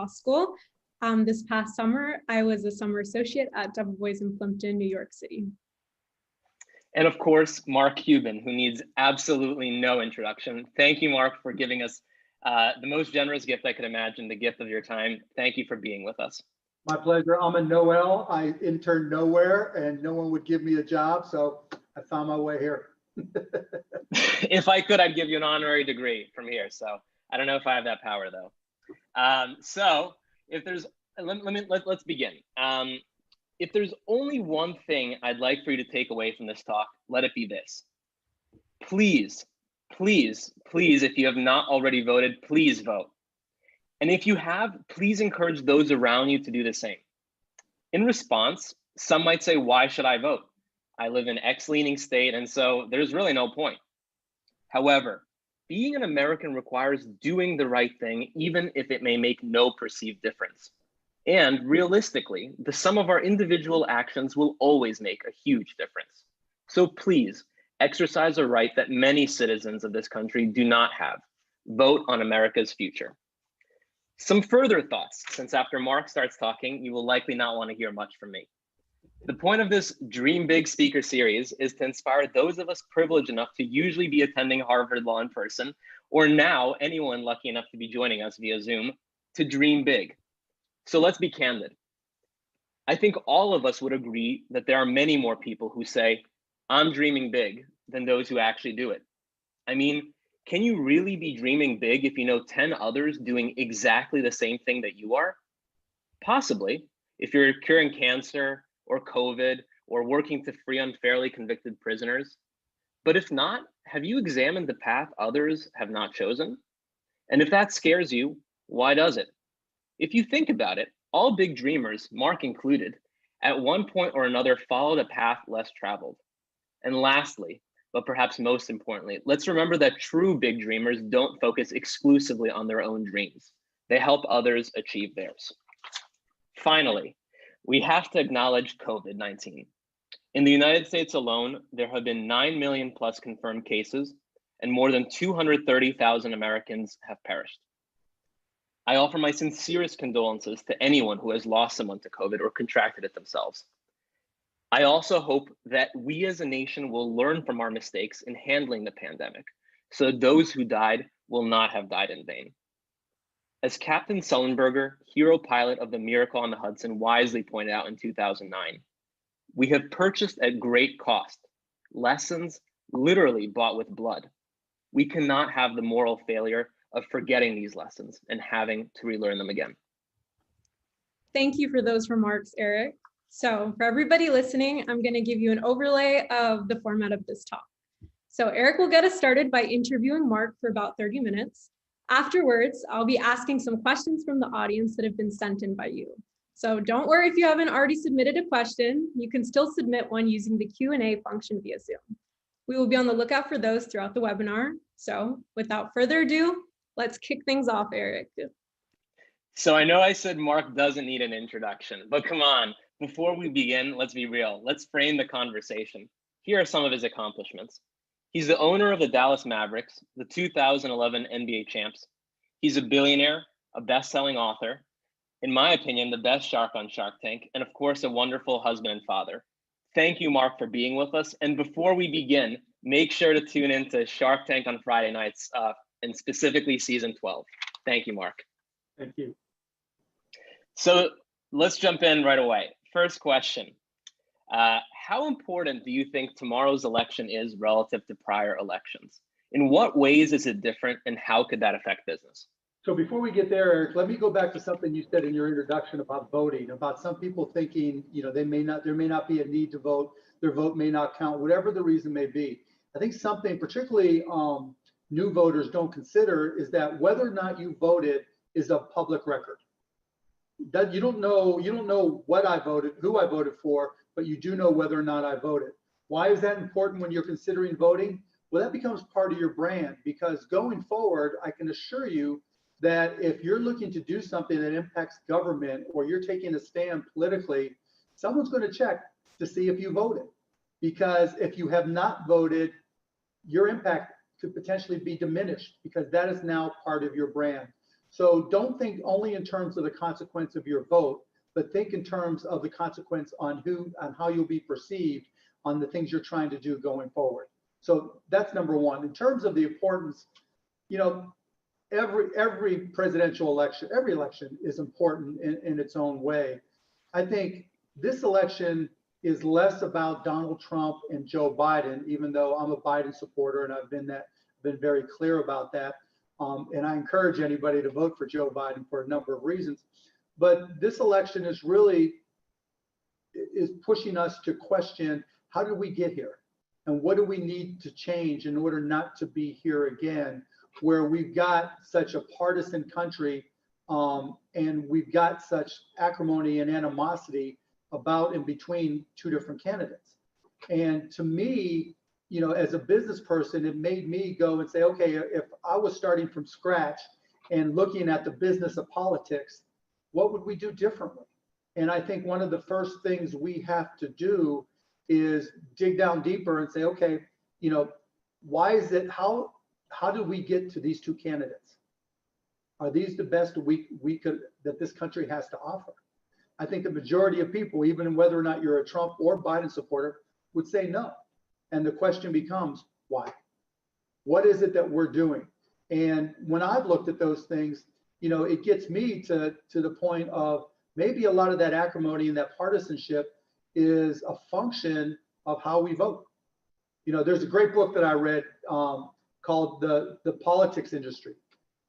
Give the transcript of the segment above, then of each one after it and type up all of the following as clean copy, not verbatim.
law school. This past summer, I was a summer associate at Double Boys in Plimpton, New York City. And of course, Mark Cuban, who needs absolutely no introduction. Thank you, Mark, for giving us the most generous gift I could imagine, the gift of your time. Thank you for being with us. My pleasure. I'm a Noel. I interned nowhere and no one would give me a job, so I found my way here. If I could, I'd give you an honorary degree from here. So I don't know if I have that power though. So if there's, let's begin. If there's only one thing I'd like for you to take away from this talk, let it be this. Please, please, please, if you have not already voted, please vote. And if you have, please encourage those around you to do the same. In response, some might say, why should I vote? I live in X-leaning state, and so there's really no point. However, being an American requires doing the right thing, even if it may make no perceived difference. And realistically, the sum of our individual actions will always make a huge difference. So please exercise a right that many citizens of this country do not have. Vote on America's future. Some further thoughts, since after Mark starts talking, you will likely not want to hear much from me. The point of this Dream Big speaker series is to inspire those of us privileged enough to usually be attending Harvard Law in person, or now anyone lucky enough to be joining us via Zoom, to dream big. So let's be candid. I think all of us would agree that there are many more people who say, I'm dreaming big, than those who actually do it. I mean, can you really be dreaming big if you know 10 others doing exactly the same thing that you are? Possibly, if you're curing cancer or COVID or working to free unfairly convicted prisoners. But if not, have you examined the path others have not chosen? And if that scares you, why does it? If you think about it, all big dreamers, Mark included, at one point or another followed a path less traveled. And lastly, but perhaps most importantly, let's remember that true big dreamers don't focus exclusively on their own dreams. They help others achieve theirs. Finally, we have to acknowledge COVID-19. In the United States alone, there have been 9 million plus confirmed cases, and more than 230,000 Americans have perished. I offer my sincerest condolences to anyone who has lost someone to COVID or contracted it themselves. I also hope that we as a nation will learn from our mistakes in handling the pandemic, so those who died will not have died in vain. As Captain Sullenberger, hero pilot of the Miracle on the Hudson, wisely pointed out in 2009, we have purchased at great cost lessons literally bought with blood. We cannot have the moral failure of forgetting these lessons and having to relearn them again. Thank you for those remarks, Eric. So for everybody listening, I'm going to give you an overlay of the format of this talk. So Eric will get us started by interviewing Mark for about 30 minutes. Afterwards, I'll be asking some questions from the audience that have been sent in by you. So don't worry if you haven't already submitted a question, you can still submit one using the Q&A function via Zoom. We will be on the lookout for those throughout the webinar. So without further ado, let's kick things off, Eric. So I know I said Mark doesn't need an introduction, but come on, before we begin, let's be real. Let's frame the conversation. Here are some of his accomplishments. He's the owner of the Dallas Mavericks, the 2011 NBA champs. He's a billionaire, a best-selling author, in my opinion, the best shark on Shark Tank, and of course, a wonderful husband and father. Thank you, Mark, for being with us. And before we begin, make sure to tune into Shark Tank on Friday nights, and specifically season 12. Thank you, Mark. Thank you. So let's jump in right away. First question. How important do you think tomorrow's election is relative to prior elections? In what ways is it different, and how could that affect business? So before we get there, Eric, let me go back to something you said in your introduction about voting, about some people thinking, there may not be a need to vote, their vote may not count, whatever the reason may be. I think something particularly new voters don't consider is that whether or not you voted is a public record. That you don't know what I voted, who I voted for, but you do know whether or not I voted. Why is that important when you're considering voting? Well, that becomes part of your brand, because going forward, I can assure you that if you're looking to do something that impacts government, or you're taking a stand politically, someone's going to check to see if you voted. Because if you have not voted, your impact could potentially be diminished, because that is now part of your brand. So don't think only in terms of the consequence of your vote, but think in terms of the consequence on how you'll be perceived on the things you're trying to do going forward. So that's number one. In terms of the importance, you know, every presidential election, every election is important in its own way. I think this election is less about Donald Trump and Joe Biden, even though I'm a Biden supporter and I've been very clear about that. And I encourage anybody to vote for Joe Biden for a number of reasons. But this election is pushing us to question, how did we get here? And what do we need to change in order not to be here again, where we've got such a partisan country, and we've got such acrimony and animosity about and between two different candidates. And to me, you know, as a business person, it made me go and say, okay, if I was starting from scratch and looking at the business of politics, what would we do differently? And I think one of the first things we have to do is dig down deeper and say, okay, you know, why is it, how did we get to these two candidates? Are these the best that this country has to offer? I think the majority of people, even whether or not you're a Trump or Biden supporter, would say no. And the question becomes, why? What is it that we're doing? And when I've looked at those things, you know, it gets me to the point of maybe a lot of that acrimony and that partisanship is a function of how we vote. You know, there's a great book that I read called The Politics Industry.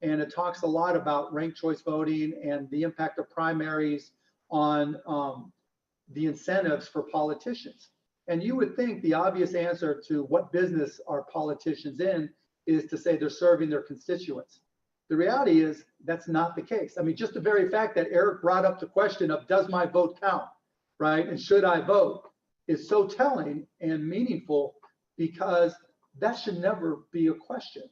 And it talks a lot about ranked choice voting and the impact of primaries on the incentives for politicians. And you would think the obvious answer to what business are politicians in is to say they're serving their constituents. The reality is that's not the case. I mean, just the very fact that Eric brought up the question of, does my vote count, right? And should I vote, is so telling and meaningful, because that should never be a question.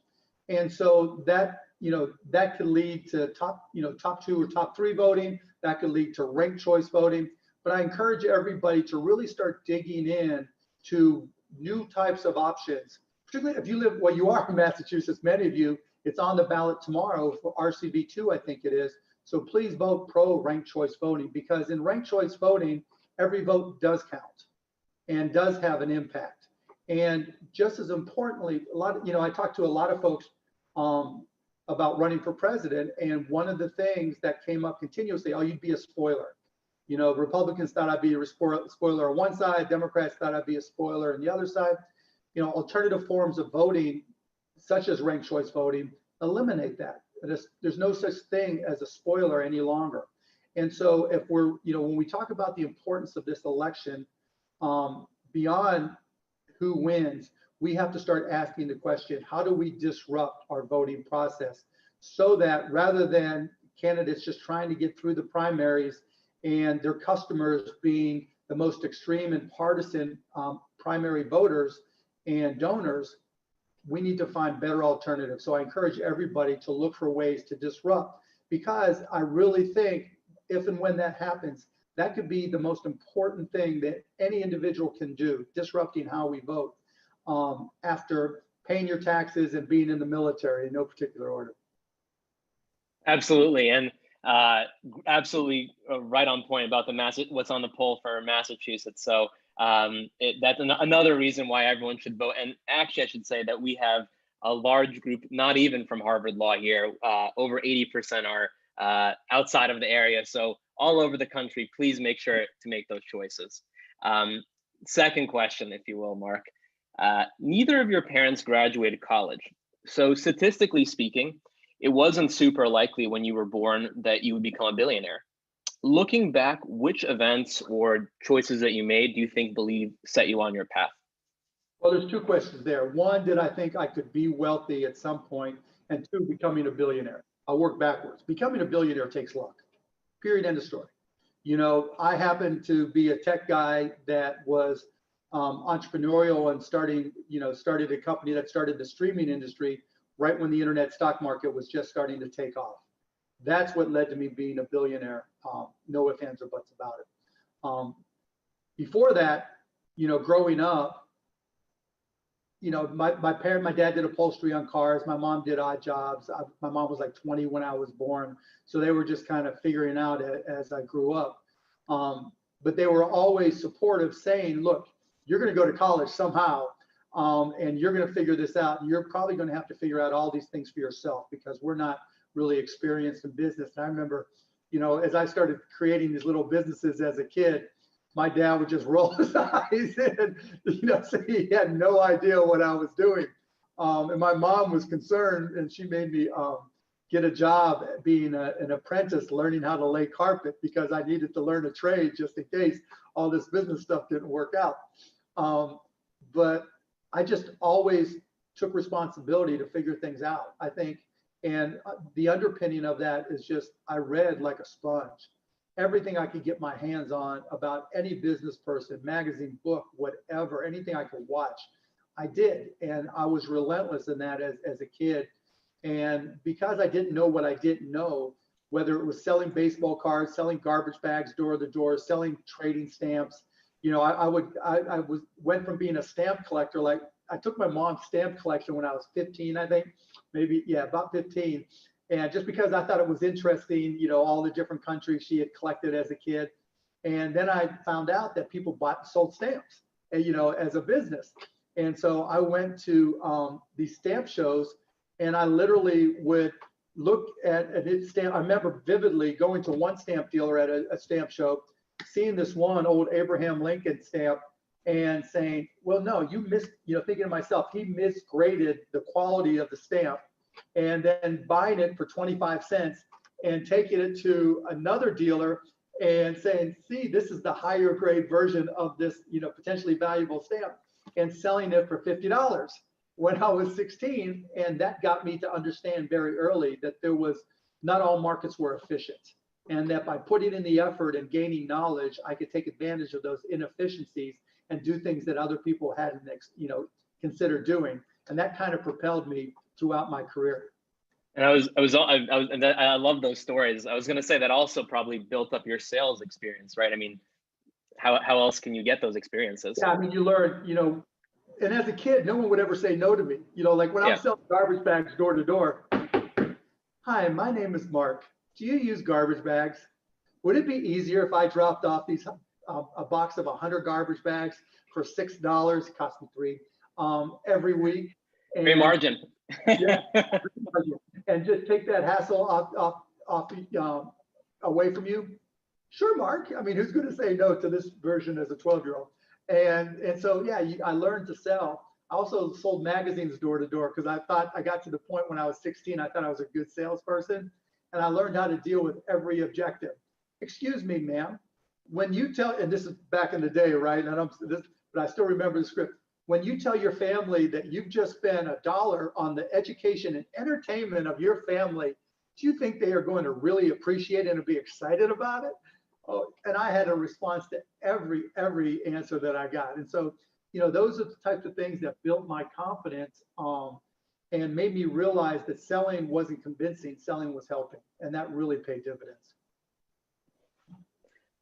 And so that, you know, that could lead to top 2 or top 3 voting. That could lead to ranked choice voting. But I encourage everybody to really start digging in to new types of options, particularly if you live, well, you are in Massachusetts, many of you, it's on the ballot tomorrow for RCV2, I think it is. So please vote pro ranked choice voting, because in ranked choice voting, every vote does count and does have an impact. And just as importantly, I talked to a lot of folks about running for president. And one of the things that came up continuously, oh, you'd be a spoiler. You know, Republicans thought I'd be a spoiler on one side, Democrats thought I'd be a spoiler on the other side. You know, alternative forms of voting, such as ranked choice voting, eliminate that. There's no such thing as a spoiler any longer. And so if we're, you know, when we talk about the importance of this election, beyond who wins, we have to start asking the question, how do we disrupt our voting process so that rather than candidates just trying to get through the primaries and their customers being the most extreme and partisan primary voters and donors, we need to find better alternatives. So I encourage everybody to look for ways to disrupt, because I really think if and when that happens, that could be the most important thing that any individual can do, disrupting how we vote after paying your taxes and being in the military in no particular order. Absolutely. And absolutely right on point about what's on the poll for Massachusetts. So that's another reason why everyone should vote. And actually, I should say that we have a large group, not even from Harvard Law here, over 80% are outside of the area. So all over the country, please make sure to make those choices. Second question, if you will, Mark. Neither of your parents graduated college. So statistically speaking, it wasn't super likely when you were born that you would become a billionaire. Looking back, which events or choices that you made do you think set you on your path? Well, there's two questions there. One, did I think I could be wealthy at some point? And two, becoming a billionaire. I'll work backwards. Becoming a billionaire takes luck. Period, end of story. You know, I happened to be a tech guy that was entrepreneurial and started a company that started the streaming industry right when the internet stock market was just starting to take off. That's what led to me being a billionaire. No ifs, ands, or buts about it. Before that, you know, growing up, my dad did upholstery on cars. My mom did odd jobs. My mom was like 20 when I was born. So they were just kind of figuring out as I grew up. But they were always supportive, saying, look, you're going to go to college somehow, and you're going to figure this out. And you're probably going to have to figure out all these things for yourself because we're not really experienced in business. And I remember, as I started creating these little businesses as a kid, my dad would just roll his eyes and, say he had no idea what I was doing. And my mom was concerned, and she made me get a job being an apprentice, learning how to lay carpet because I needed to learn a trade just in case all this business stuff didn't work out. But I just always took responsibility to figure things out, I think. And the underpinning of that is just, I read like a sponge. Everything I could get my hands on about any business person, magazine, book, whatever, anything I could watch, I did. And I was relentless in that as a kid. And because I didn't know what I didn't know, whether it was selling baseball cards, selling garbage bags door to door, selling trading stamps, I went from being a stamp collector. Like I took my mom's stamp collection when I was 15, I think, about 15. And just because I thought it was interesting, all the different countries she had collected as a kid. And then I found out that people bought and sold stamps, as a business. And so I went to these stamp shows, and I literally would look at a stamp. I remember vividly going to one stamp dealer at a stamp show, seeing this one old Abraham Lincoln stamp and saying, well, no, you missed, thinking to myself, he misgraded the quality of the stamp, and then buying it for 25 cents and taking it to another dealer and saying, see, this is the higher grade version of this, potentially valuable stamp, and selling it for $50 when I was 16. And that got me to understand very early that not all markets were efficient, and that by putting in the effort and gaining knowledge, I could take advantage of those inefficiencies and do things that other people hadn't, considered doing. And that kind of propelled me throughout my career. And I love those stories. I was going to say that also probably built up your sales experience, right? I mean, how else can you get those experiences? Yeah, I mean, you learn, and as a kid, no one would ever say no to me. Like when I'm selling garbage bags door to door. Hi, my name is Mark. Do you use garbage bags? Would it be easier if I dropped off a box of 100 garbage bags for $6? Cost me $3 every week. And, great margin. Yeah, and just take that hassle off away from you. Sure, Mark. I mean, who's going to say no to this version as a 12-year-old? And so, yeah, I learned to sell. I also sold magazines door to door because I got to the point when I was 16, I thought I was a good salesperson, and I learned how to deal with every objective. Excuse me, ma'am. When you tell, and this is back in the day, right? But I still remember the script. When you tell your family that you've just spent $1 on the education and entertainment of your family, do you think they are going to really appreciate it and be excited about it? Oh, and I had a response to every answer that I got. And so, those are the types of things that built my confidence and made me realize that selling wasn't convincing, selling was helping. And that really paid dividends.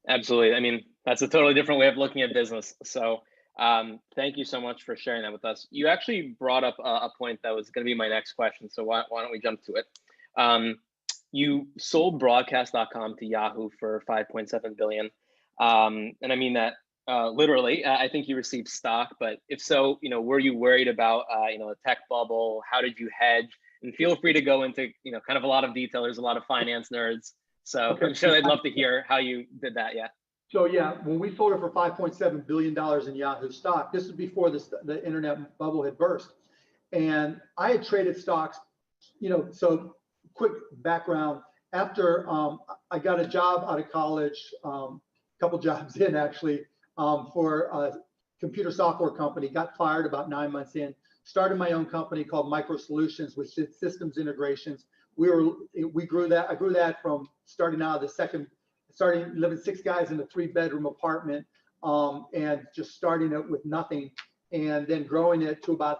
Absolutely. I mean, that's a totally different way of looking at business. So thank you so much for sharing that with us. You actually brought up a point that was going to be my next question. So why don't we jump to it? You sold broadcast.com to Yahoo for $5.7 billion. And I mean that literally. I think you received stock, but if so, were you worried about a tech bubble? How did you hedge? And feel free to go into kind of a lot of detail. There's a lot of finance nerds, so okay. I'm sure they'd love to hear how you did that. Yeah. So yeah, when we sold it for $5.7 billion in Yahoo stock, this was before the internet bubble had burst, and I had traded stocks. So quick background: after I got a job out of college, a couple jobs in actually, for a computer software company, got fired about 9 months in, started my own company called Micro Solutions, which did systems integrations. We grew that. I grew that from starting out of starting living 6 guys in a 3-bedroom apartment, and just starting it with nothing, and then growing it to about